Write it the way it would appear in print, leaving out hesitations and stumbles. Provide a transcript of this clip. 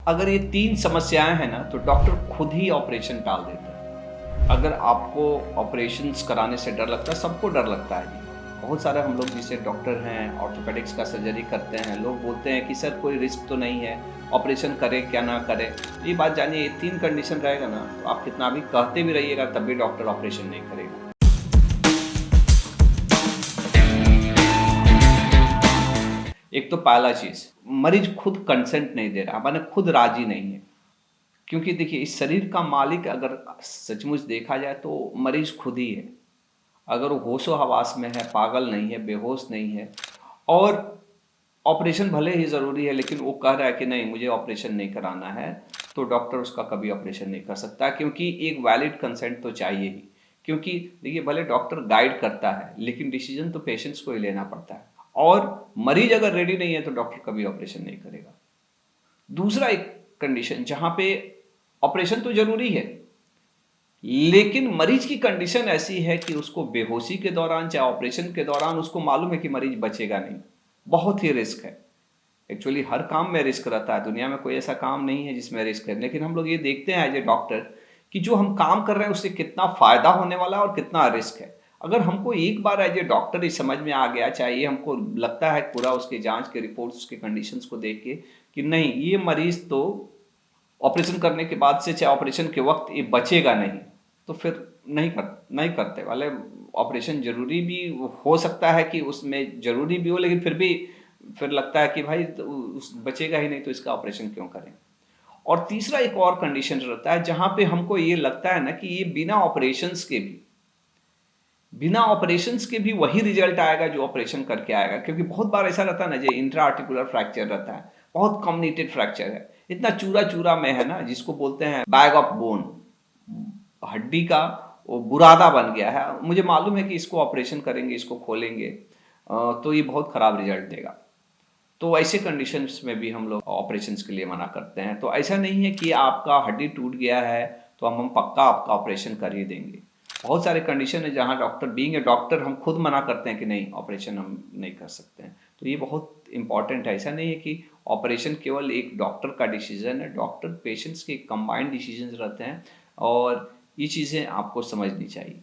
अगर ये 3 समस्याएँ हैं ना, तो डॉक्टर खुद ही ऑपरेशन टाल देता है। अगर आपको ऑपरेशंस कराने से डर लगता है, सबको डर लगता है जी। बहुत सारे हम लोग जैसे डॉक्टर हैं, ऑर्थोपेडिक्स का सर्जरी करते हैं, लोग बोलते हैं कि सर कोई रिस्क तो नहीं है, ऑपरेशन करें क्या ना करें। तो ये बात जानिए, ये 3 कंडीशन रहेगा ना, तो आप कितना भी कहते भी रहिएगा, तब भी डॉक्टर ऑपरेशन नहीं करेगा। एक तो पहला चीज़, मरीज़ खुद कंसेंट नहीं दे रहा, माने खुद राज़ी नहीं है। क्योंकि देखिए, इस शरीर का मालिक अगर सचमुच देखा जाए तो मरीज़ खुद ही है। अगर वो होशो-हवास में है, पागल नहीं है, बेहोश नहीं है और ऑपरेशन भले ही ज़रूरी है, लेकिन वो कह रहा है कि नहीं मुझे ऑपरेशन नहीं कराना है, तो डॉक्टर उसका कभी ऑपरेशन नहीं कर सकता, क्योंकि एक वैलिड कंसेंट तो चाहिए ही। क्योंकि देखिए, भले डॉक्टर गाइड करता है, लेकिन डिसीज़न तो पेशेंट्स को ही लेना पड़ता है और मरीज़ अगर रेडी नहीं है, तो डॉक्टर कभी ऑपरेशन नहीं करेगा। दूसरा एक कंडीशन जहाँ पे ऑपरेशन तो ज़रूरी है, लेकिन मरीज की कंडीशन ऐसी है कि उसको बेहोशी के दौरान चाहे ऑपरेशन के दौरान उसको मालूम है कि मरीज बचेगा नहीं। बहुत ही रिस्क है। एक्चुअली हर काम में रिस्क रहता है, दुनिया में कोई ऐसा काम नहीं है जिसमें रिस्क है, लेकिन हम लोग ये देखते हैं एज ए डॉक्टर कि जो हम काम कर रहे हैं उससे कितना फ़ायदा होने वाला है और कितना रिस्क है। अगर हमको एक बार एज ए डॉक्टर ये समझ में आ गया, चाहिए हमको लगता है पूरा उसके जाँच के रिपोर्ट्स, उसके कंडीशंस को देख के कि नहीं ये मरीज़ तो ऑपरेशन करने के बाद से चाहे ऑपरेशन के वक़्त ये बचेगा नहीं, तो फिर नहीं करते वाले। ऑपरेशन ज़रूरी भी हो सकता है कि उसमें ज़रूरी भी हो, लेकिन फिर भी फिर लगता है कि भाई तो उस बचेगा ही नहीं, तो इसका ऑपरेशन क्यों करें। और तीसरा एक और कंडीशन रहता है जहाँ पे हमको ये लगता है ना कि ये बिना ऑपरेशंस के भी वही रिजल्ट आएगा जो ऑपरेशन करके आएगा, क्योंकि बहुत बार ऐसा रहता है ना, जो इंट्रा आर्टिकुलर फ्रैक्चर रहता है, बहुत कम्युनिकेटेड फ्रैक्चर है, इतना चूरा चूरा में है ना, जिसको बोलते हैं बैग ऑफ बोन, हड्डी का वो बुरादा बन गया है। मुझे मालूम है कि इसको ऑपरेशन करेंगे, इसको खोलेंगे तो ये बहुत खराब रिजल्ट देगा। तो ऐसे कंडीशंस में भी हम लोग ऑपरेशंस के लिए मना करते हैं। तो ऐसा नहीं है कि आपका हड्डी टूट गया है तो हम पक्का आपका ऑपरेशन कर ही देंगे। बहुत सारे कंडीशन है जहाँ डॉक्टर बीइंग ए डॉक्टर हम खुद मना करते हैं कि नहीं ऑपरेशन हम नहीं कर सकते हैं। तो ये बहुत इंपॉर्टेंट है। ऐसा नहीं है कि ऑपरेशन केवल एक डॉक्टर का डिसीजन है, डॉक्टर पेशेंट्स के कंबाइंड डिसीजन रहते हैं और ये चीज़ें आपको समझनी चाहिए।